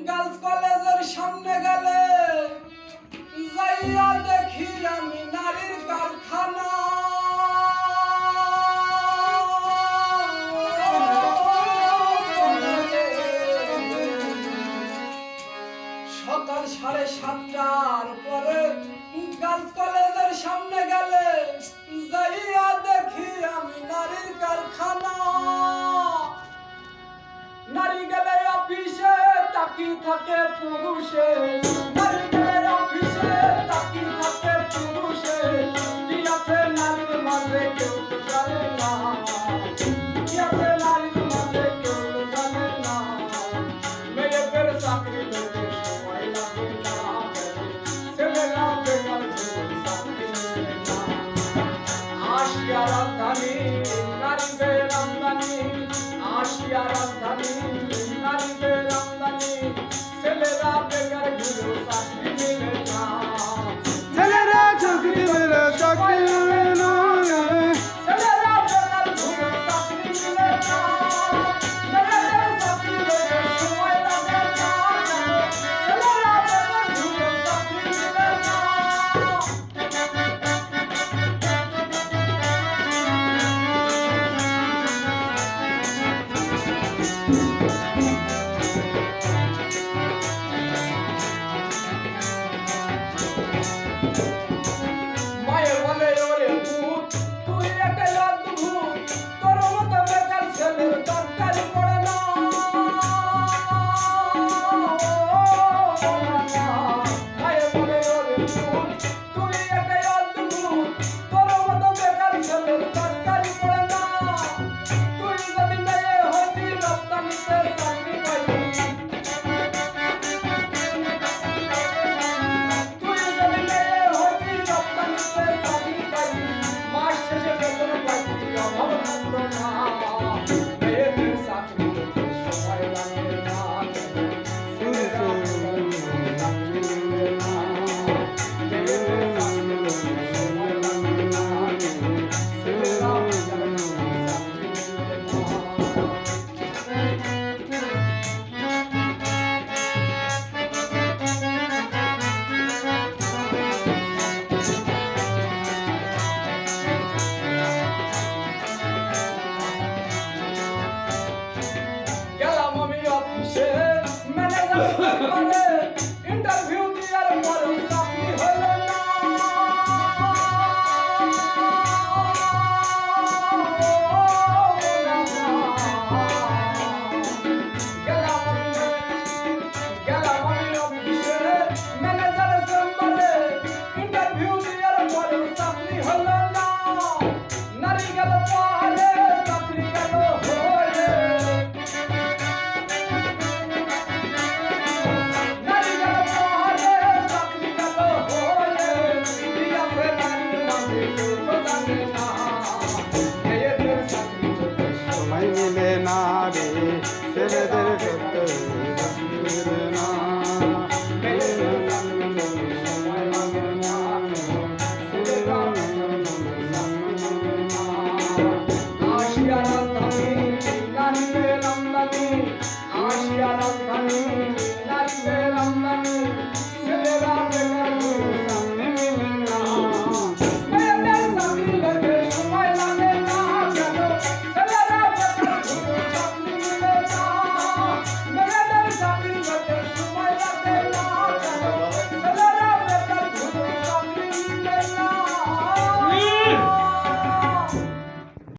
Girls কলেজের সামনে গেলে যাইয়া দেখি আমি নারীর কারখানা। সকাল 7:30টার পরে গার্লস কলেজের সামনে গেলে যাইয়া দেখি আমি নারীর কারখানা। নারী গেলে অফিসে তাকি থাকে পুরুষে, নারী গেলে অফিসে তাকি থাকে পুরুষে। কি আছে নারীর মাঝে কেউ তো জানে না, কি আছে নারীর মাঝে কেউ তো জানে না। মেয়েদের চাকরি পেতে সময় লাগে না, ছেলেরা বেকার ঘুরে চাকরি মেলে না। আশিয়া রাজধানী নারীদের আমদানি, আশিয়া রাজধানী নারীদের আমদানি। ছেলেরা বেকার ঘুরে চাকরি মেলে না, ছেলেরা চাকরি মেলে চাকরি মেলে না, ছেলেরা বেকার ঘুরে চাকরি মেলে না। মেয়েদের চাকরি পেতে সময় লাগে না, ছেলেরা বেকার ঘুরে চাকরি মেলে না। মায়ের বলে ওরে ভূত, তুই একটা অদ্ভুত, তোর মতো বেকার ছেলের দরকার পড়ে না। মায়ের বলে ওরে ভূত, তুই একটা অদ্ভুত, তোর মতো বেকার ছেলের দরকার পড়ে না। তুই যদি মেয়ে হতি রপ্তানিতে চাকরি পাইবি, তুই যদি মেয়ে হতি রপ্তানিতে চাকরি পাইবি, মাস শেষে বেতন পাইবি অভাব থাকতো না। মেয়েদের চাকরি পেতে সময় লাগে না, ছেলেরা চাকরি মেলে না। মেয়েদের চাকরি পেতে সময় লাগে না, ছেলেরা চাকরি মেলে না। গেলাম আমি অফিসে ম্যানেজার করে ইন্টারভিউ দেওয়ার পরেও চাকরি হলো না। গেলাম আমি অফিসে ম্যানেজার চেম্বারে ইন্টারভিউ দেওয়ার পরেও চাকরি হলো না। নারী গেল পাহাড়ে চাকরি গেল হয়ে, নারী গেল পাহাড়ে চাকরি গেল হয়ে। কি আছে নারীর মাঝে কেউ তো জানে না, মেয়েদের চাকরি পেতে সময় মিলে না রে, ছেলেদের করতে চাকরি মেলে না, মেয়েদের চাকরি পেতে সময় লাগে না, ছেলেরা বেকার ঘুরে চাকরি মেলে না। আশিয়া রাজধানী নারীদের আমদানি, আশিয়া রাজধানী